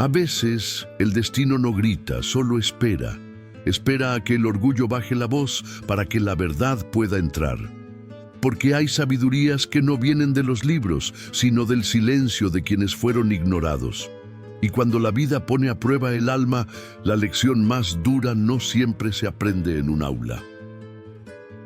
A veces el destino no grita, solo espera. Espera a que el orgullo baje la voz para que la verdad pueda entrar. Porque hay sabidurías que no vienen de los libros, sino del silencio de quienes fueron ignorados. Y cuando la vida pone a prueba el alma, la lección más dura no siempre se aprende en un aula.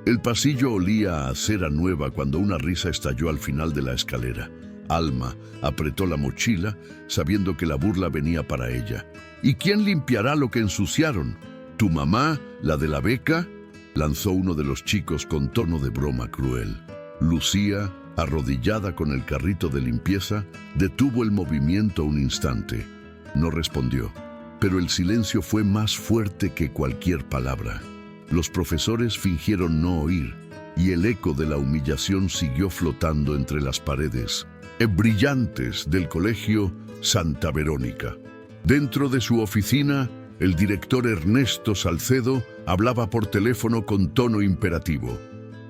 El pasillo olía a cera nueva cuando una risa estalló al final de la escalera. Alma apretó la mochila, sabiendo que la burla venía para ella. ¿Y quién limpiará lo que ensuciaron? ¿Tu mamá, la de la beca?, lanzó uno de los chicos con tono de broma cruel. Lucía, arrodillada con el carrito de limpieza, detuvo el movimiento un instante. No respondió, pero el silencio fue más fuerte que cualquier palabra. Los profesores fingieron no oír, y el eco de la humillación siguió flotando entre las paredes brillantes del colegio Santa Verónica. Dentro de su oficina, el director Ernesto Salcedo hablaba por teléfono con tono imperativo.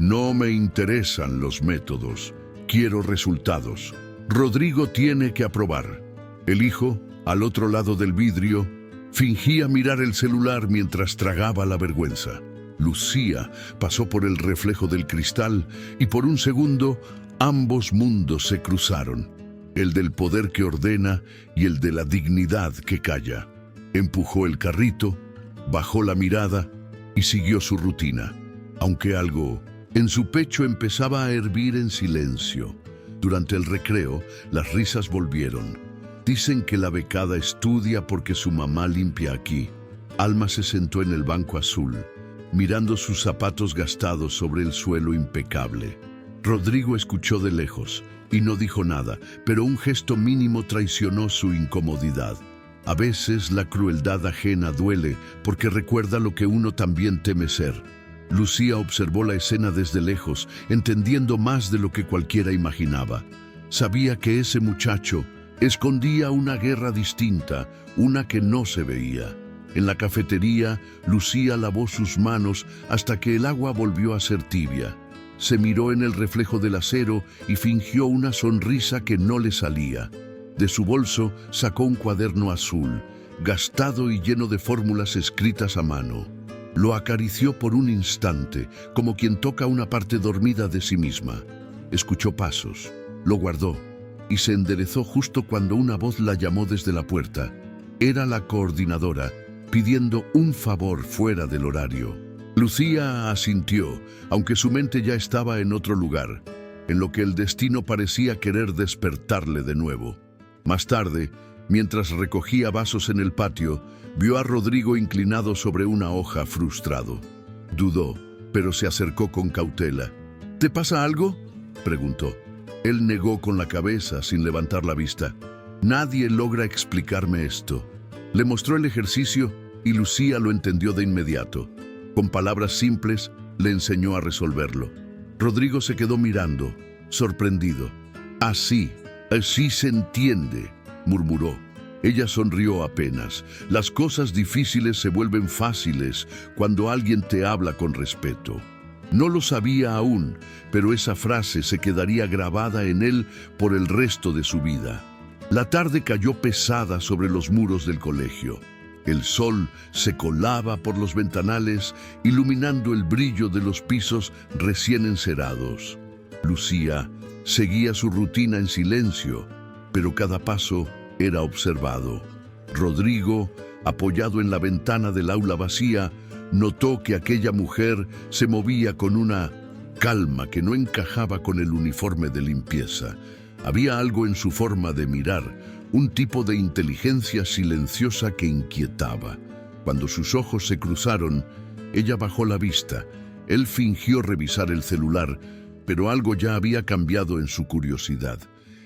No me interesan los métodos, quiero resultados. Rodrigo tiene que aprobar. El hijo, al otro lado del vidrio, fingía mirar el celular mientras tragaba la vergüenza. Lucía pasó por el reflejo del cristal y por un segundo ambos mundos se cruzaron, el del poder que ordena y el de la dignidad que calla. Empujó el carrito, bajó la mirada y siguió su rutina, aunque algo en su pecho empezaba a hervir en silencio. Durante el recreo, las risas volvieron. Dicen que la becada estudia porque su mamá limpia aquí. Alma se sentó en el banco azul, mirando sus zapatos gastados sobre el suelo impecable. Rodrigo escuchó de lejos y no dijo nada, pero un gesto mínimo traicionó su incomodidad. A veces la crueldad ajena duele porque recuerda lo que uno también teme ser. Lucía observó la escena desde lejos, entendiendo más de lo que cualquiera imaginaba. Sabía que ese muchacho escondía una guerra distinta, una que no se veía. En la cafetería, Lucía lavó sus manos hasta que el agua volvió a ser tibia. Se miró en el reflejo del acero y fingió una sonrisa que no le salía. De su bolso sacó un cuaderno azul, gastado y lleno de fórmulas escritas a mano. Lo acarició por un instante, como quien toca una parte dormida de sí misma. Escuchó pasos, lo guardó y se enderezó justo cuando una voz la llamó desde la puerta. Era la coordinadora, pidiendo un favor fuera del horario. Lucía asintió, aunque su mente ya estaba en otro lugar, en lo que el destino parecía querer despertarle de nuevo. Más tarde, mientras recogía vasos en el patio, vio a Rodrigo inclinado sobre una hoja frustrado. Dudó, pero se acercó con cautela. ¿Te pasa algo?, preguntó. Él negó con la cabeza sin levantar la vista. Nadie logra explicarme esto. Le mostró el ejercicio y Lucía lo entendió de inmediato. Con palabras simples, le enseñó a resolverlo. Rodrigo se quedó mirando, sorprendido. Así se entiende, murmuró. Ella sonrió apenas. Las cosas difíciles se vuelven fáciles cuando alguien te habla con respeto. No lo sabía aún, pero esa frase se quedaría grabada en él por el resto de su vida. La tarde cayó pesada sobre los muros del colegio. El sol se colaba por los ventanales, iluminando el brillo de los pisos recién encerados. Lucía seguía su rutina en silencio, pero cada paso era observado. Rodrigo, apoyado en la ventana del aula vacía, notó que aquella mujer se movía con una calma que no encajaba con el uniforme de limpieza. Había algo en su forma de mirar, un tipo de inteligencia silenciosa que inquietaba. Cuando sus ojos se cruzaron, ella bajó la vista. Él fingió revisar el celular, pero algo ya había cambiado en su curiosidad.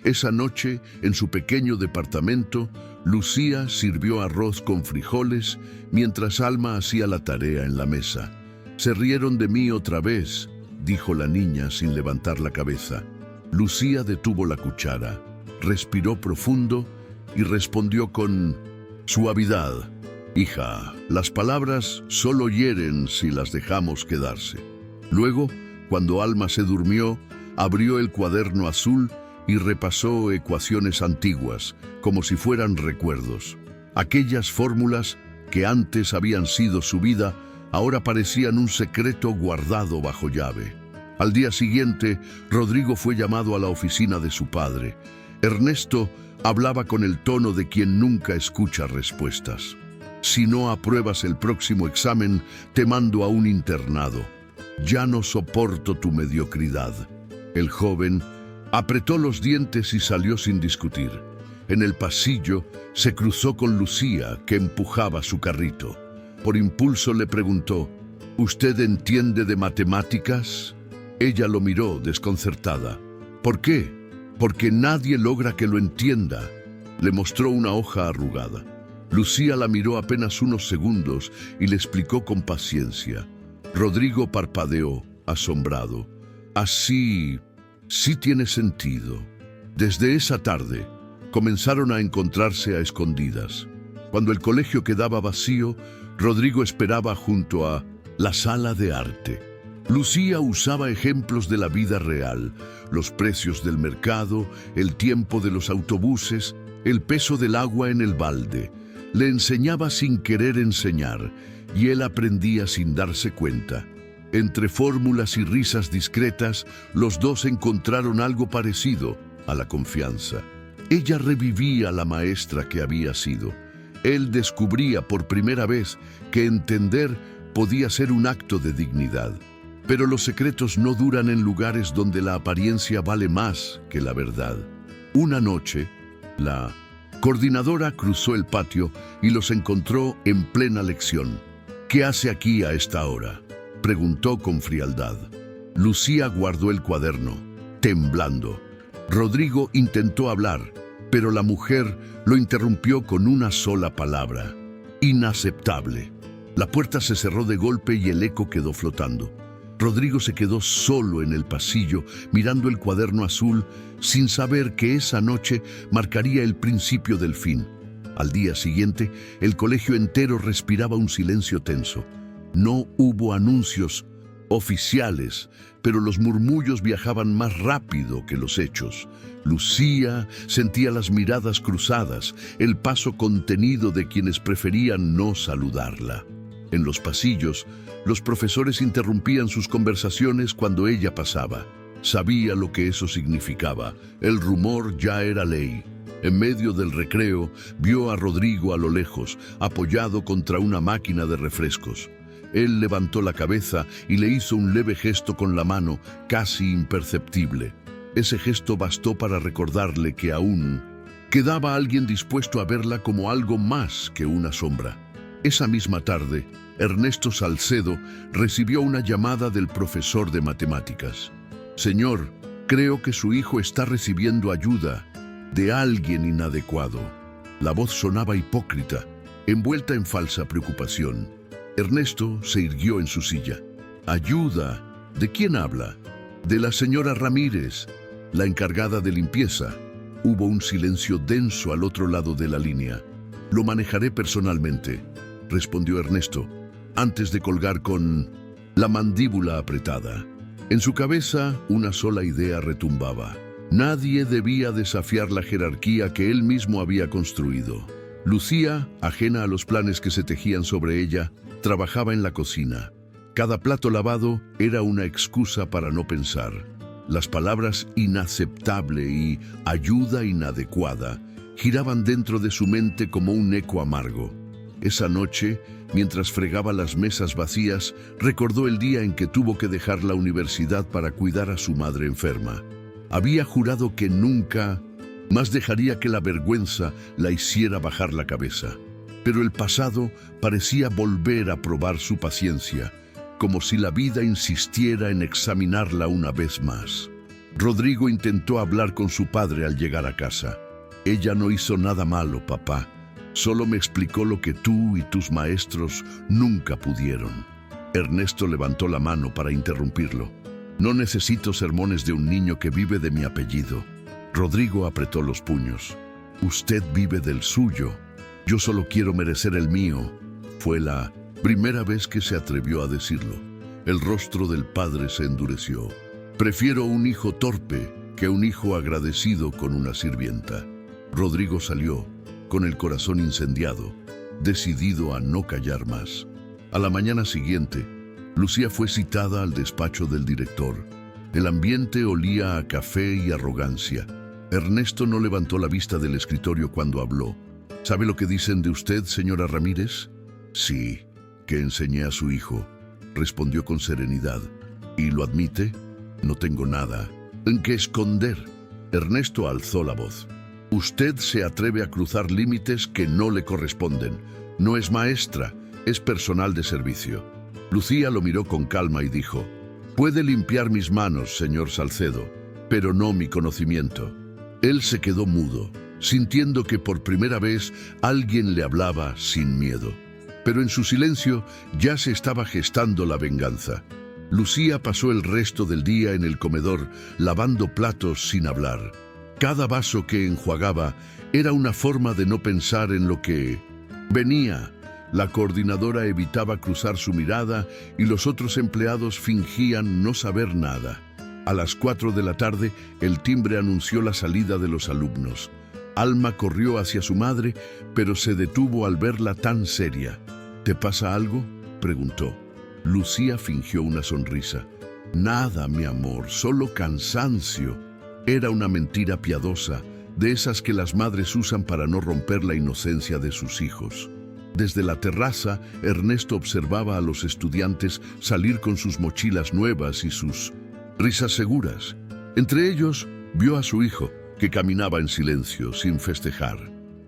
Esa noche, en su pequeño departamento, Lucía sirvió arroz con frijoles mientras Alma hacía la tarea en la mesa. «Se rieron de mí otra vez», dijo la niña sin levantar la cabeza. Lucía detuvo la cuchara, respiró profundo y respondió con suavidad: «Hija, las palabras solo hieren si las dejamos quedarse». Luego, cuando Alma se durmió, abrió el cuaderno azul y repasó ecuaciones antiguas, como si fueran recuerdos. Aquellas fórmulas que antes habían sido su vida, ahora parecían un secreto guardado bajo llave. Al día siguiente, Rodrigo fue llamado a la oficina de su padre. Ernesto hablaba con el tono de quien nunca escucha respuestas. Si no apruebas el próximo examen, te mando a un internado. Ya no soporto tu mediocridad. El joven apretó los dientes y salió sin discutir. En el pasillo se cruzó con Lucía, que empujaba su carrito. Por impulso le preguntó, ¿usted entiende de matemáticas? Ella lo miró desconcertada. ¿Por qué? Porque nadie logra que lo entienda. Le mostró una hoja arrugada. Lucía la miró apenas unos segundos y le explicó con paciencia. Rodrigo parpadeó, asombrado. Así, sí tiene sentido. Desde esa tarde, comenzaron a encontrarse a escondidas. Cuando el colegio quedaba vacío, Rodrigo esperaba junto a la sala de arte. Lucía usaba ejemplos de la vida real, los precios del mercado, el tiempo de los autobuses, el peso del agua en el balde. Le enseñaba sin querer enseñar, y él aprendía sin darse cuenta. Entre fórmulas y risas discretas, los dos encontraron algo parecido a la confianza. Ella revivía a la maestra que había sido. Él descubría por primera vez que entender podía ser un acto de dignidad. Pero los secretos no duran en lugares donde la apariencia vale más que la verdad. Una noche, la coordinadora cruzó el patio y los encontró en plena lección. ¿Qué hace aquí a esta hora?, preguntó con frialdad. Lucía guardó el cuaderno, temblando. Rodrigo intentó hablar, pero la mujer lo interrumpió con una sola palabra: inaceptable. La puerta se cerró de golpe y el eco quedó flotando. Rodrigo se quedó solo en el pasillo, mirando el cuaderno azul, sin saber que esa noche marcaría el principio del fin. Al día siguiente, el colegio entero respiraba un silencio tenso. No hubo anuncios oficiales, pero los murmullos viajaban más rápido que los hechos. Lucía sentía las miradas cruzadas, el paso contenido de quienes preferían no saludarla. En los pasillos, los profesores interrumpían sus conversaciones cuando ella pasaba. Sabía lo que eso significaba. El rumor ya era ley. En medio del recreo, vio a Rodrigo a lo lejos, apoyado contra una máquina de refrescos. Él levantó la cabeza y le hizo un leve gesto con la mano, casi imperceptible. Ese gesto bastó para recordarle que aún quedaba alguien dispuesto a verla como algo más que una sombra. Esa misma tarde, Ernesto Salcedo recibió una llamada del profesor de matemáticas. «Señor, creo que su hijo está recibiendo ayuda de alguien inadecuado». La voz sonaba hipócrita, envuelta en falsa preocupación. Ernesto se irguió en su silla. «¿Ayuda? ¿De quién habla?» «De la señora Ramírez, la encargada de limpieza». Hubo un silencio denso al otro lado de la línea. «Lo manejaré personalmente», respondió Ernesto, antes de colgar con la mandíbula apretada. En su cabeza, una sola idea retumbaba. Nadie debía desafiar la jerarquía que él mismo había construido. Lucía, ajena a los planes que se tejían sobre ella, trabajaba en la cocina. Cada plato lavado era una excusa para no pensar. Las palabras inaceptable y ayuda inadecuada giraban dentro de su mente como un eco amargo. Esa noche, mientras fregaba las mesas vacías, recordó el día en que tuvo que dejar la universidad para cuidar a su madre enferma. Había jurado que nunca más dejaría que la vergüenza la hiciera bajar la cabeza. Pero el pasado parecía volver a probar su paciencia, como si la vida insistiera en examinarla una vez más. Rodrigo intentó hablar con su padre al llegar a casa. «Ella no hizo nada malo, papá. Solo me explicó lo que tú y tus maestros nunca pudieron». Ernesto levantó la mano para interrumpirlo. «No necesito sermones de un niño que vive de mi apellido». Rodrigo apretó los puños. «Usted vive del suyo. Yo solo quiero merecer el mío». Fue la primera vez que se atrevió a decirlo. El rostro del padre se endureció. «Prefiero un hijo torpe que un hijo agradecido con una sirvienta». Rodrigo salió. con el corazón incendiado, decidido a no callar más. A la mañana siguiente, Lucía fue citada al despacho del director. El ambiente olía a café y arrogancia. Ernesto no levantó la vista del escritorio cuando habló. ¿Sabe lo que dicen de usted, señora Ramírez? Sí, que enseñé a su hijo, respondió con serenidad. ¿Y lo admite? No tengo nada en qué esconder. Ernesto alzó la voz. Usted se atreve a cruzar límites que no le corresponden. No es maestra, es personal de servicio. Lucía lo miró con calma y dijo: puede limpiar mis manos, señor Salcedo, pero no mi conocimiento. Él se quedó mudo, sintiendo que por primera vez alguien le hablaba sin miedo. Pero en su silencio ya se estaba gestando la venganza. Lucía pasó el resto del día en el comedor, lavando platos sin hablar. Cada vaso que enjuagaba era una forma de no pensar en lo que venía. La coordinadora evitaba cruzar su mirada y los otros empleados fingían no saber nada. A las 4 de la tarde, el timbre anunció la salida de los alumnos. Alma corrió hacia su madre, pero se detuvo al verla tan seria. ¿Te pasa algo?, preguntó. Lucía fingió una sonrisa. Nada, mi amor, solo cansancio. Era una mentira piadosa, de esas que las madres usan para no romper la inocencia de sus hijos. Desde la terraza, Ernesto observaba a los estudiantes salir con sus mochilas nuevas y sus risas seguras. Entre ellos, vio a su hijo, que caminaba en silencio, sin festejar.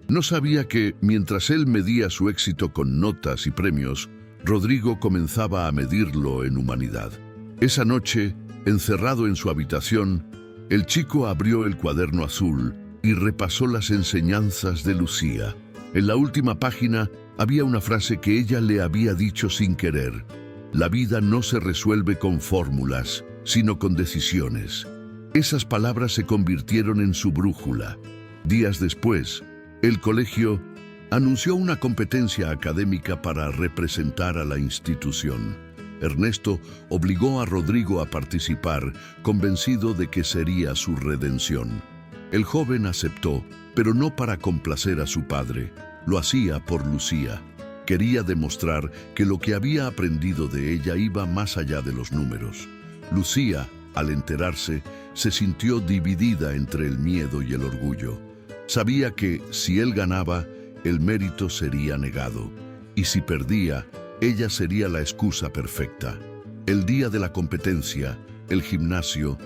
No sabía que, mientras él medía su éxito con notas y premios, Rodrigo comenzaba a medirlo en humanidad. Esa noche, encerrado en su habitación, el chico abrió el cuaderno azul y repasó las enseñanzas de Lucía. En la última página había una frase que ella le había dicho sin querer: la vida no se resuelve con fórmulas, sino con decisiones. Esas palabras se convirtieron en su brújula. Días después, el colegio anunció una competencia académica para representar a la institución. Ernesto obligó a Rodrigo a participar, convencido de que sería su redención. El joven aceptó, pero no para complacer a su padre. Lo hacía por Lucía. Quería demostrar que lo que había aprendido de ella iba más allá de los números. Lucía, al enterarse, se sintió dividida entre el miedo y el orgullo. Sabía que, si él ganaba, el mérito sería negado, y si perdía, ella sería la excusa perfecta. El día de la competencia, el gimnasio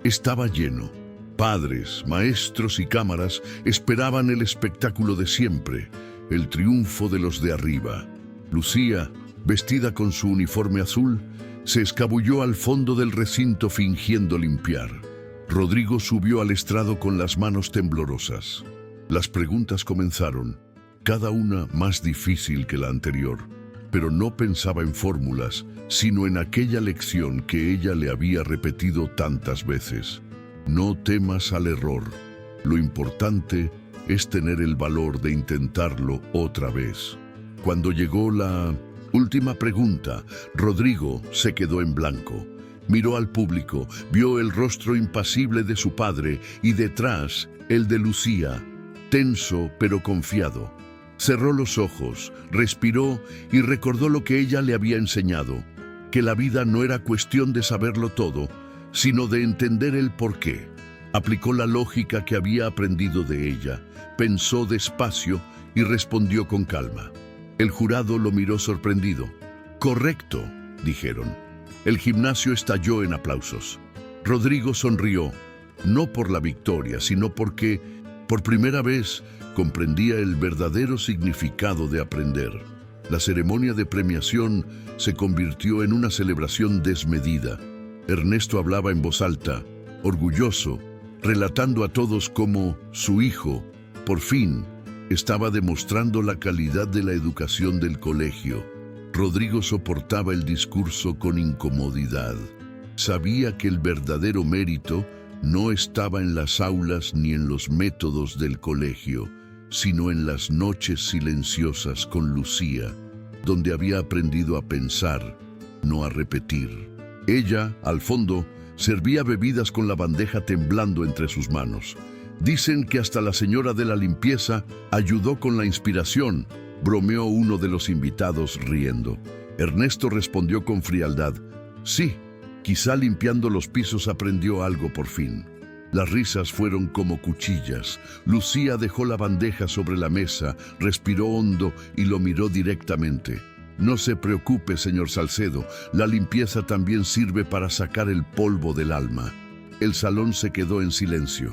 estaba lleno. Padres, maestros y cámaras esperaban el espectáculo de siempre, el triunfo de los de arriba. Lucía, vestida con su uniforme azul, se escabulló al fondo del recinto fingiendo limpiar. Rodrigo subió al estrado con las manos temblorosas. Las preguntas comenzaron, cada una más difícil que la anterior, pero no pensaba en fórmulas, sino en aquella lección que ella le había repetido tantas veces. No temas al error. Lo importante es tener el valor de intentarlo otra vez. Cuando llegó la última pregunta, Rodrigo se quedó en blanco. Miró al público, vio el rostro impasible de su padre y detrás el de Lucía, tenso pero confiado. Cerró los ojos, respiró y recordó lo que ella le había enseñado, que la vida no era cuestión de saberlo todo, sino de entender el porqué. Aplicó la lógica que había aprendido de ella, pensó despacio y respondió con calma. El jurado lo miró sorprendido. «Correcto», dijeron. El gimnasio estalló en aplausos. Rodrigo sonrió, no por la victoria, sino porque, por primera vez, comprendía el verdadero significado de aprender. La ceremonia de premiación se convirtió en una celebración desmedida. Ernesto hablaba en voz alta, orgulloso, relatando a todos cómo su hijo, por fin, estaba demostrando la calidad de la educación del colegio. Rodrigo soportaba el discurso con incomodidad. Sabía que el verdadero mérito no estaba en las aulas ni en los métodos del colegio, sino en las noches silenciosas con Lucía, donde había aprendido a pensar, no a repetir. Ella, al fondo, servía bebidas con la bandeja temblando entre sus manos. Dicen que hasta la señora de la limpieza ayudó con la inspiración, bromeó uno de los invitados riendo. Ernesto respondió con frialdad: sí, quizá limpiando los pisos aprendió algo por fin. Las risas fueron como cuchillas. Lucía dejó la bandeja sobre la mesa, respiró hondo y lo miró directamente. No se preocupe, señor Salcedo, la limpieza también sirve para sacar el polvo del alma. El salón se quedó en silencio.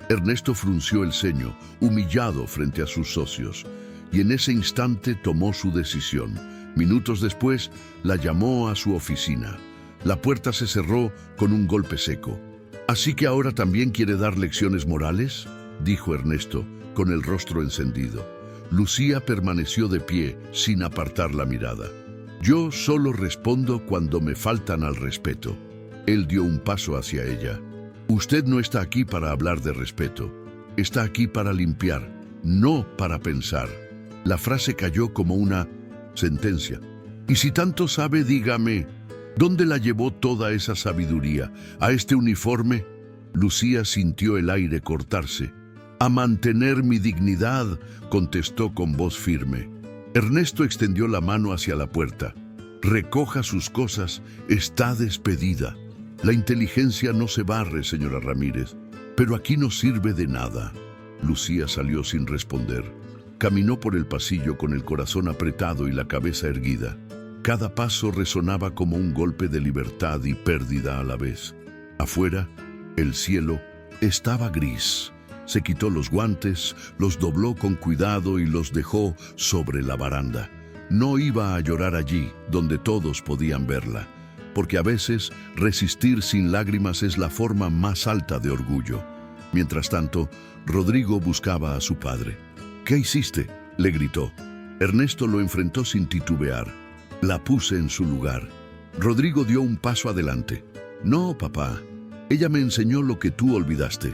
Ernesto frunció el ceño, humillado frente a sus socios, y en ese instante tomó su decisión. Minutos después, la llamó a su oficina. La puerta se cerró con un golpe seco. ¿Así que ahora también quiere dar lecciones morales?, dijo Ernesto, con el rostro encendido. Lucía permaneció de pie, sin apartar la mirada. Yo solo respondo cuando me faltan al respeto. Él dio un paso hacia ella. Usted no está aquí para hablar de respeto. Está aquí para limpiar, no para pensar. La frase cayó como una sentencia. Y si tanto sabe, dígame, ¿dónde la llevó toda esa sabiduría? ¿A este uniforme? Lucía sintió el aire cortarse. A mantener mi dignidad, contestó con voz firme. Ernesto extendió la mano hacia la puerta. Recoja sus cosas, está despedida. La inteligencia no se barre, señora Ramírez, pero aquí no sirve de nada. Lucía salió sin responder. Caminó por el pasillo con el corazón apretado y la cabeza erguida. Cada paso resonaba como un golpe de libertad y pérdida a la vez. Afuera, el cielo estaba gris. Se quitó los guantes, los dobló con cuidado y los dejó sobre la baranda. No iba a llorar allí, donde todos podían verla, porque a veces resistir sin lágrimas es la forma más alta de orgullo. Mientras tanto, Rodrigo buscaba a su padre. ¿Qué hiciste?, le gritó. Ernesto lo enfrentó sin titubear. La puse en su lugar. Rodrigo dio un paso adelante. No, papá. Ella me enseñó lo que tú olvidaste,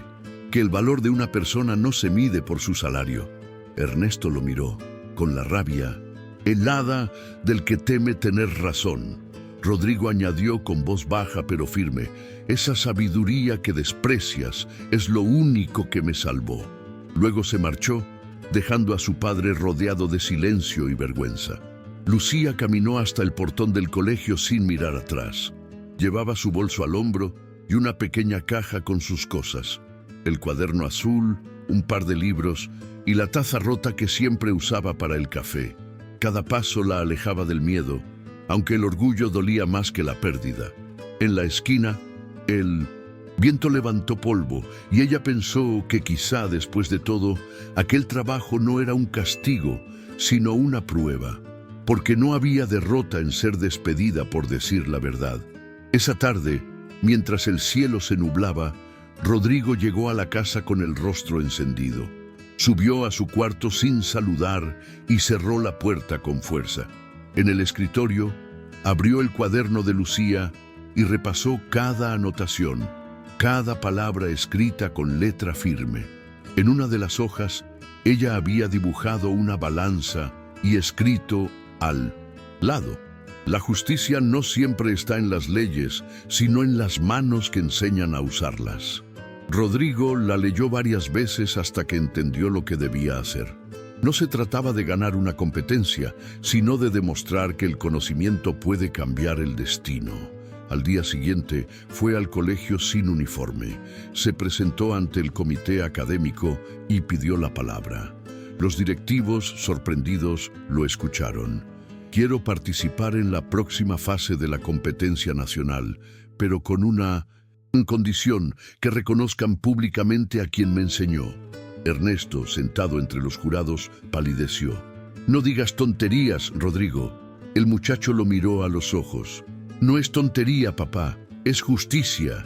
que el valor de una persona no se mide por su salario. Ernesto lo miró, con la rabia helada del que teme tener razón. Rodrigo añadió con voz baja pero firme: esa sabiduría que desprecias es lo único que me salvó. Luego se marchó, dejando a su padre rodeado de silencio y vergüenza. Lucía caminó hasta el portón del colegio sin mirar atrás. Llevaba su bolso al hombro y una pequeña caja con sus cosas: el cuaderno azul, un par de libros y la taza rota que siempre usaba para el café. Cada paso la alejaba del miedo, aunque el orgullo dolía más que la pérdida. En la esquina, el viento levantó polvo y ella pensó que quizá después de todo, aquel trabajo no era un castigo, sino una prueba, porque no había derrota en ser despedida por decir la verdad. Esa tarde, mientras el cielo se nublaba, Rodrigo llegó a la casa con el rostro encendido. Subió a su cuarto sin saludar y cerró la puerta con fuerza. En el escritorio, abrió el cuaderno de Lucía y repasó cada anotación, cada palabra escrita con letra firme. En una de las hojas, ella había dibujado una balanza y escrito al lado: la justicia no siempre está en las leyes, sino en las manos que enseñan a usarlas. Rodrigo la leyó varias veces hasta que entendió lo que debía hacer. No se trataba de ganar una competencia, sino de demostrar que el conocimiento puede cambiar el destino. Al día siguiente fue al colegio sin uniforme. Se presentó ante el comité académico y pidió la palabra. Los directivos, sorprendidos, lo escucharon. Quiero participar en la próxima fase de la competencia nacional, pero con una condición: que reconozcan públicamente a quien me enseñó. Ernesto, sentado entre los jurados, palideció. No digas tonterías, Rodrigo. El muchacho lo miró a los ojos. No es tontería, papá, es justicia.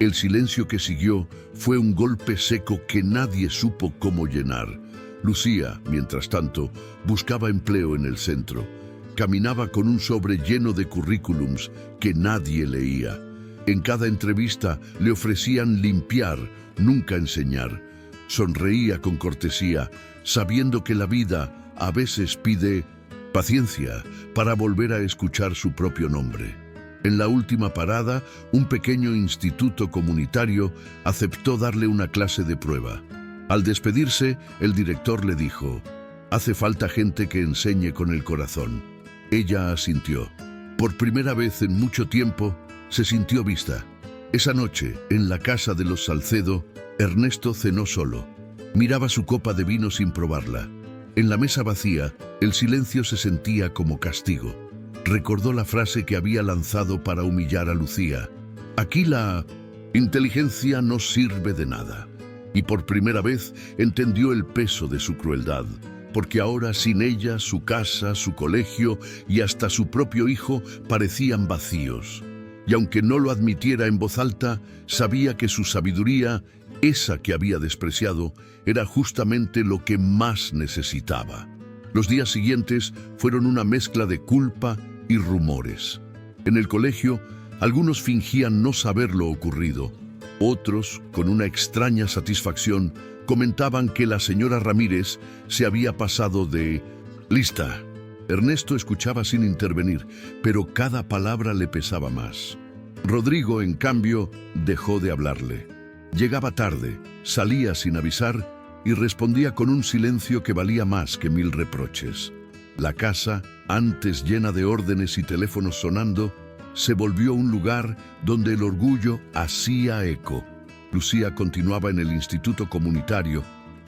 El silencio que siguió fue un golpe seco que nadie supo cómo llenar. Lucía, mientras tanto, buscaba empleo en el centro. Caminaba con un sobre lleno de currículums que nadie leía. En cada entrevista le ofrecían limpiar, nunca enseñar. Sonreía con cortesía, sabiendo que la vida a veces pide paciencia para volver a escuchar su propio nombre. En la última parada, un pequeño instituto comunitario aceptó darle una clase de prueba. Al despedirse, el director le dijo: «Hace falta gente que enseñe con el corazón». Ella asintió. Por primera vez en mucho tiempo, se sintió vista. Esa noche, en la casa de los Salcedo, Ernesto cenó solo. Miraba su copa de vino sin probarla. En la mesa vacía, el silencio se sentía como castigo. Recordó la frase que había lanzado para humillar a Lucía: «Aquí la inteligencia no sirve de nada». Y por primera vez entendió el peso de su crueldad, porque ahora sin ella, su casa, su colegio y hasta su propio hijo parecían vacíos. Y aunque no lo admitiera en voz alta, sabía que su sabiduría, esa que había despreciado, era justamente lo que más necesitaba. Los días siguientes fueron una mezcla de culpa y rumores. En el colegio, algunos fingían no saber lo ocurrido. Otros, con una extraña satisfacción, comentaban que la señora Ramírez se había pasado de lista. Ernesto escuchaba sin intervenir, pero cada palabra le pesaba más. Rodrigo, en cambio, dejó de hablarle. Llegaba tarde, salía sin avisar y respondía con un silencio que valía más que 1000 reproches. La casa, antes llena de órdenes y teléfonos sonando, se volvió un lugar donde el orgullo hacía eco. Lucía continuaba en el instituto comunitario,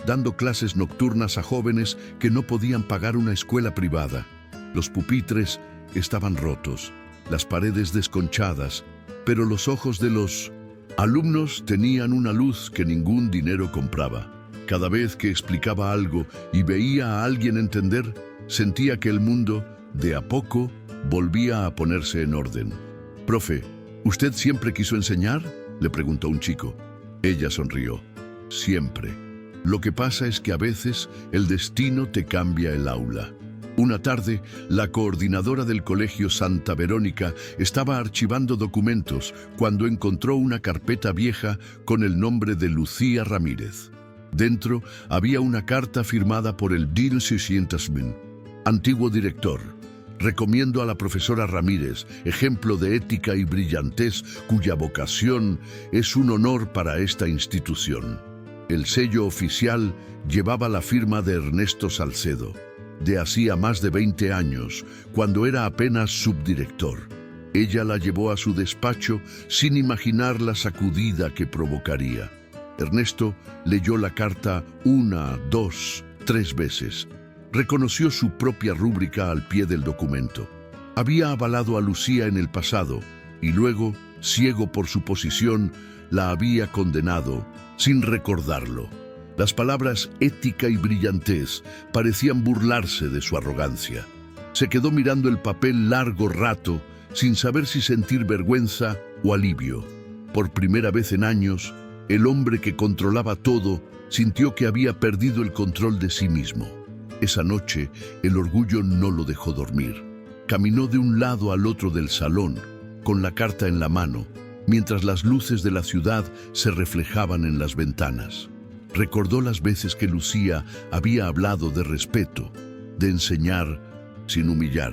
dando clases nocturnas a jóvenes que no podían pagar una escuela privada. Los pupitres estaban rotos, las paredes desconchadas, pero los ojos de los alumnos tenían una luz que ningún dinero compraba. Cada vez que explicaba algo y veía a alguien entender, sentía que el mundo, de a poco, volvía a ponerse en orden. «Profe, ¿usted siempre quiso enseñar?», le preguntó un chico. Ella sonrió. «Siempre. Lo que pasa es que a veces el destino te cambia el aula». Una tarde, la coordinadora del colegio Santa Verónica estaba archivando documentos cuando encontró una carpeta vieja con el nombre de Lucía Ramírez. Dentro había una carta firmada por el Dean 600.000, antiguo director. «Recomiendo a la profesora Ramírez, ejemplo de ética y brillantez, cuya vocación es un honor para esta institución». El sello oficial llevaba la firma de Ernesto Salcedo, de hacía más de 20 años, cuando era apenas subdirector. Ella la llevó a su despacho sin imaginar la sacudida que provocaría. Ernesto leyó la carta 1, 2, 3 veces. Reconoció su propia rúbrica al pie del documento. Había avalado a Lucía en el pasado y luego, ciego por su posición, la había condenado sin recordarlo. Las palabras ética y brillantez parecían burlarse de su arrogancia. Se quedó mirando el papel largo rato, sin saber si sentir vergüenza o alivio. Por primera vez en años, el hombre que controlaba todo sintió que había perdido el control de sí mismo. Esa noche, el orgullo no lo dejó dormir. Caminó de un lado al otro del salón, con la carta en la mano, mientras las luces de la ciudad se reflejaban en las ventanas. Recordó las veces que Lucía había hablado de respeto, de enseñar sin humillar.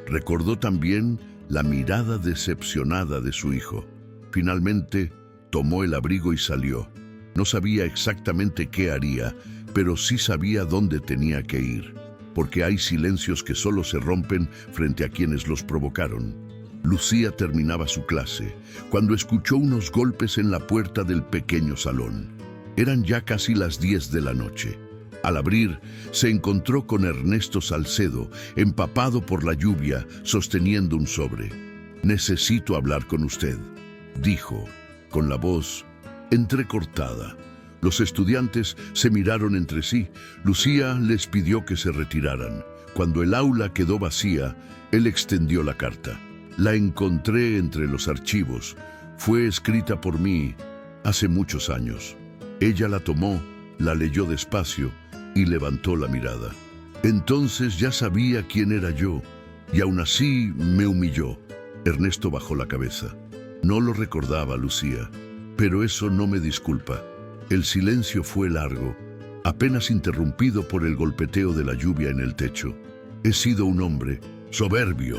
Recordó también la mirada decepcionada de su hijo. Finalmente, tomó el abrigo y salió. No sabía exactamente qué haría, pero sí sabía dónde tenía que ir, porque hay silencios que solo se rompen frente a quienes los provocaron. Lucía terminaba su clase cuando escuchó unos golpes en la puerta del pequeño salón. Eran ya casi las 10 de la noche. Al abrir, se encontró con Ernesto Salcedo, empapado por la lluvia, sosteniendo un sobre. «Necesito hablar con usted», dijo, con la voz entrecortada. Los estudiantes se miraron entre sí. Lucía les pidió que se retiraran. Cuando el aula quedó vacía, él extendió la carta. «La encontré entre los archivos. Fue escrita por mí hace muchos años». Ella la tomó, la leyó despacio y levantó la mirada. «Entonces ya sabía quién era yo, y aún así me humilló». Ernesto bajó la cabeza. No lo recordaba, Lucía, pero eso no me disculpa. El silencio fue largo, apenas interrumpido por el golpeteo de la lluvia en el techo. «He sido un hombre soberbio»,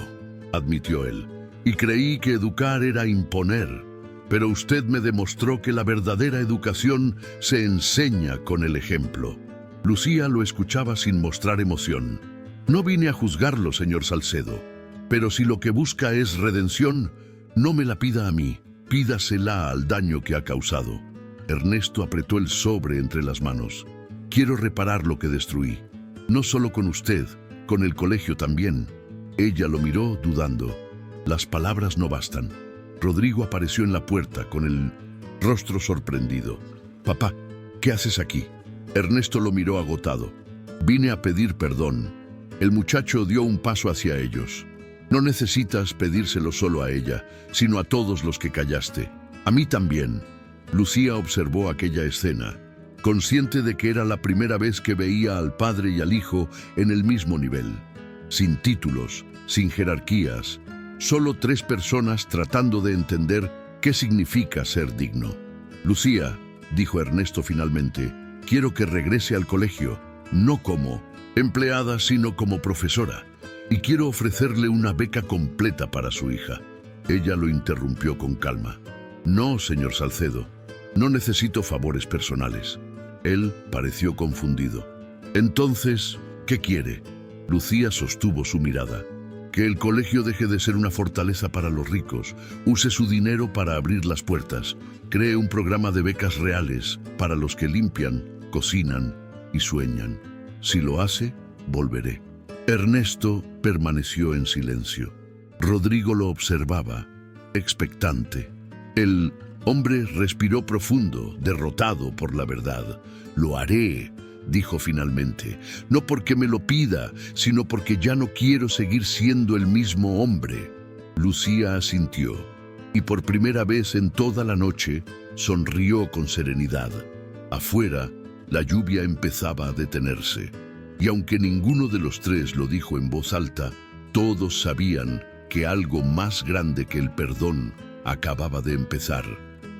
admitió él, «y creí que educar era imponer. pero usted me demostró que la verdadera educación se enseña con el ejemplo. Lucía lo escuchaba sin mostrar emoción. No vine a juzgarlo, señor Salcedo, pero si lo que busca es redención, no me la pida a mí, pídasela al daño que ha causado. Ernesto apretó el sobre entre las manos. Quiero reparar lo que destruí. No solo con usted, con el colegio también. Ella lo miró dudando. Las palabras no bastan. Rodrigo apareció en la puerta con el rostro sorprendido. Papá, ¿qué haces aquí? Ernesto lo miró agotado. Vine a pedir perdón. El muchacho dio un paso hacia ellos. No necesitas pedírselo solo a ella, sino a todos los que callaste. A mí también. Lucía observó aquella escena, consciente de que era la primera vez que veía al padre y al hijo en el mismo nivel. Sin títulos, sin jerarquías, solo tres personas tratando de entender qué significa ser digno. Lucía, dijo Ernesto finalmente, quiero que regrese al colegio, no como empleada, sino como profesora. Y quiero ofrecerle una beca completa para su hija. Ella lo interrumpió con calma. No, señor Salcedo, no necesito favores personales. Él pareció confundido. Entonces, ¿qué quiere? Lucía sostuvo su mirada. Que el colegio deje de ser una fortaleza para los ricos, use su dinero para abrir las puertas, cree un programa de becas reales para los que limpian, cocinan y sueñan. Si lo hace, volveré. Ernesto permaneció en silencio. Rodrigo lo observaba, expectante. El hombre respiró profundo, derrotado por la verdad. Lo haré, dijo finalmente, no porque me lo pida, sino porque ya no quiero seguir siendo el mismo hombre. Lucía asintió, y por primera vez en toda la noche sonrió con serenidad. Afuera, la lluvia empezaba a detenerse. Y aunque ninguno de los tres lo dijo en voz alta, todos sabían que algo más grande que el perdón acababa de empezar.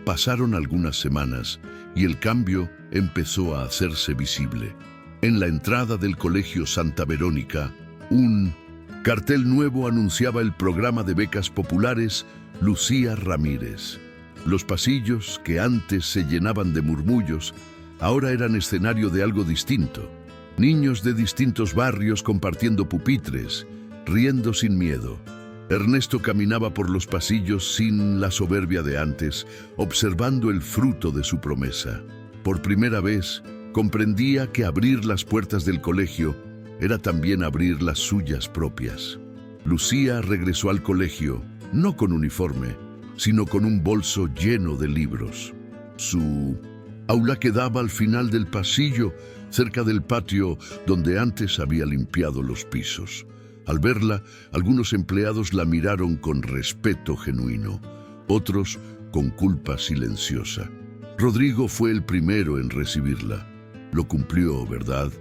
Pasaron algunas semanas y el cambio empezó a hacerse visible. En la entrada del colegio Santa Verónica, un cartel nuevo anunciaba el programa de becas populares Lucía Ramírez. Los pasillos, que antes se llenaban de murmullos, ahora eran escenario de algo distinto. Niños de distintos barrios compartiendo pupitres, riendo sin miedo. Ernesto caminaba por los pasillos sin la soberbia de antes, observando el fruto de su promesa. Por primera vez, comprendía que abrir las puertas del colegio era también abrir las suyas propias. Lucía regresó al colegio, no con uniforme, sino con un bolso lleno de libros. Su aula quedaba al final del pasillo, cerca del patio donde antes había limpiado los pisos. Al verla, algunos empleados la miraron con respeto genuino, otros con culpa silenciosa. Rodrigo fue el primero en recibirla. Lo cumplió, ¿verdad?,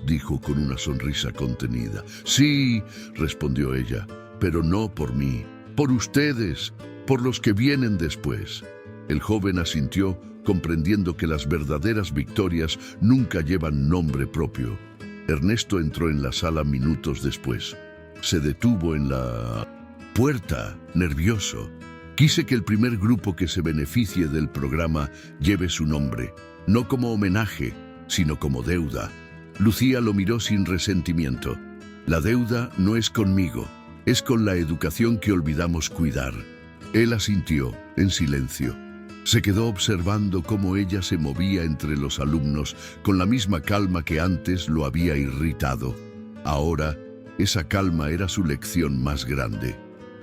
dijo con una sonrisa contenida. Sí, respondió ella, pero no por mí, por ustedes, por los que vienen después. El joven asintió, comprendiendo que las verdaderas victorias nunca llevan nombre propio. Ernesto entró en la sala minutos después. Se detuvo en la puerta, nervioso. Quise que el primer grupo que se beneficie del programa lleve su nombre, no como homenaje, sino como deuda. Lucía lo miró sin resentimiento. La deuda no es conmigo, es con la educación que olvidamos cuidar. Él asintió, en silencio. Se quedó observando cómo ella se movía entre los alumnos con la misma calma que antes lo había irritado. Ahora, esa calma era su lección más grande.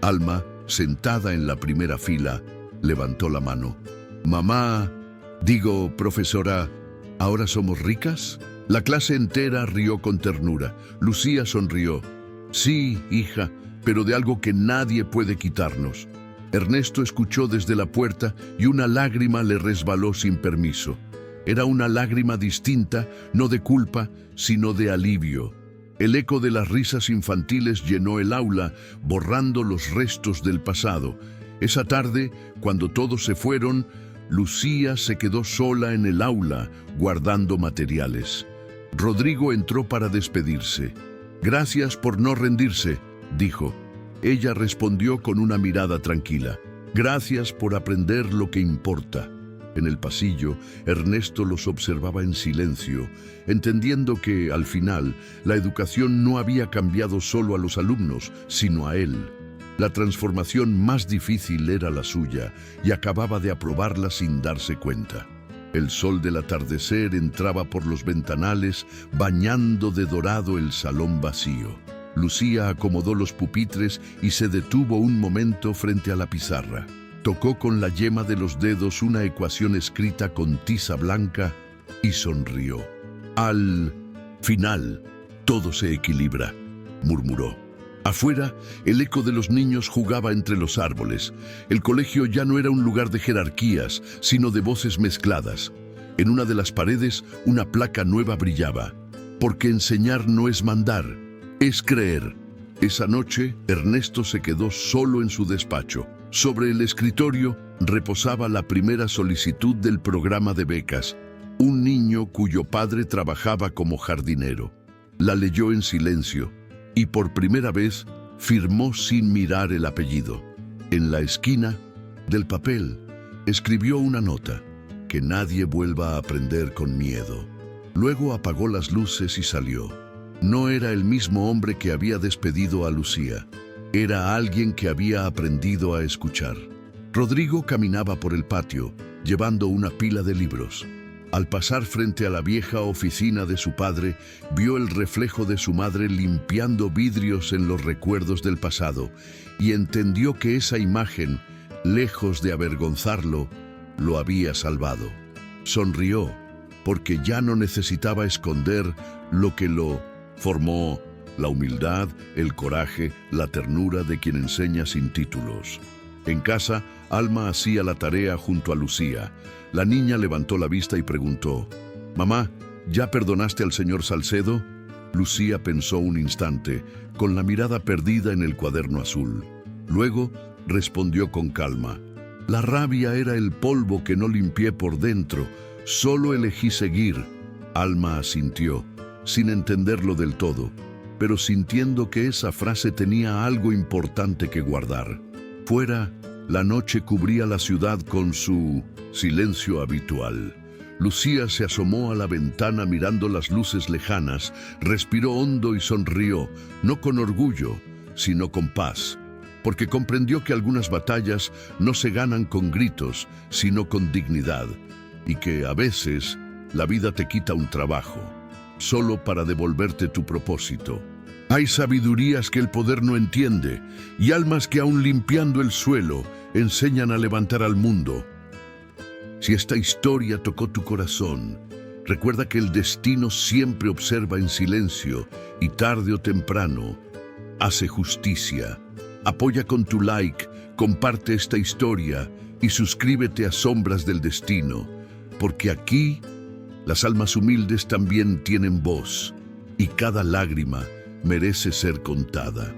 Alma, sentada en la primera fila, levantó la mano. Mamá, profesora, ¿ahora somos ricas? La clase entera rió con ternura. Lucía sonrió. Sí, hija, pero de algo que nadie puede quitarnos. Ernesto escuchó desde la puerta y una lágrima le resbaló sin permiso. Era una lágrima distinta, no de culpa, sino de alivio. El eco de las risas infantiles llenó el aula, borrando los restos del pasado. Esa tarde, cuando todos se fueron, Lucía se quedó sola en el aula, guardando materiales. Rodrigo entró para despedirse. Gracias por no rendirse, dijo. Ella respondió con una mirada tranquila. Gracias por aprender lo que importa. En el pasillo, Ernesto los observaba en silencio, entendiendo que, al final, la educación no había cambiado solo a los alumnos, sino a él. La transformación más difícil era la suya, y acababa de aprobarla sin darse cuenta. El sol del atardecer entraba por los ventanales, bañando de dorado el salón vacío. Lucía acomodó los pupitres y se detuvo un momento frente a la pizarra. Tocó con la yema de los dedos una ecuación escrita con tiza blanca y sonrió. Al final, todo se equilibra, murmuró. Afuera, el eco de los niños jugaba entre los árboles. El colegio ya no era un lugar de jerarquías, sino de voces mezcladas. En una de las paredes, una placa nueva brillaba. Porque enseñar no es mandar, es creer. Esa noche, Ernesto se quedó solo en su despacho. Sobre el escritorio reposaba la primera solicitud del programa de becas, un niño cuyo padre trabajaba como jardinero. La leyó en silencio y por primera vez firmó sin mirar el apellido. En la esquina del papel escribió una nota: que nadie vuelva a aprender con miedo. Luego apagó las luces y salió. No era el mismo hombre que había despedido a Lucía. Era alguien que había aprendido a escuchar. Rodrigo caminaba por el patio, llevando una pila de libros. Al pasar frente a la vieja oficina de su padre, vio el reflejo de su madre limpiando vidrios en los recuerdos del pasado y entendió que esa imagen, lejos de avergonzarlo, lo había salvado. Sonrió, porque ya no necesitaba esconder lo que lo formó: la humildad, el coraje, la ternura de quien enseña sin títulos. En casa, Alma hacía la tarea junto a Lucía. La niña levantó la vista y preguntó: «Mamá, ¿ya perdonaste al señor Salcedo?» Lucía pensó un instante, con la mirada perdida en el cuaderno azul. Luego respondió con calma: «La rabia era el polvo que no limpié por dentro, solo elegí seguir». Alma asintió, sin entenderlo del todo, pero sintiendo que esa frase tenía algo importante que guardar. Fuera, la noche cubría la ciudad con su silencio habitual. Lucía se asomó a la ventana mirando las luces lejanas, respiró hondo y sonrió, no con orgullo, sino con paz, porque comprendió que algunas batallas no se ganan con gritos, sino con dignidad, y que a veces la vida te quita un trabajo, solo para devolverte tu propósito. Hay sabidurías que el poder no entiende, y almas que aún limpiando el suelo, enseñan a levantar al mundo. Si esta historia tocó tu corazón, recuerda que el destino siempre observa en silencio y tarde o temprano hace justicia. Apoya con tu like, comparte esta historia y suscríbete a Sombras del Destino, porque aquí las almas humildes también tienen voz y cada lágrima merece ser contada.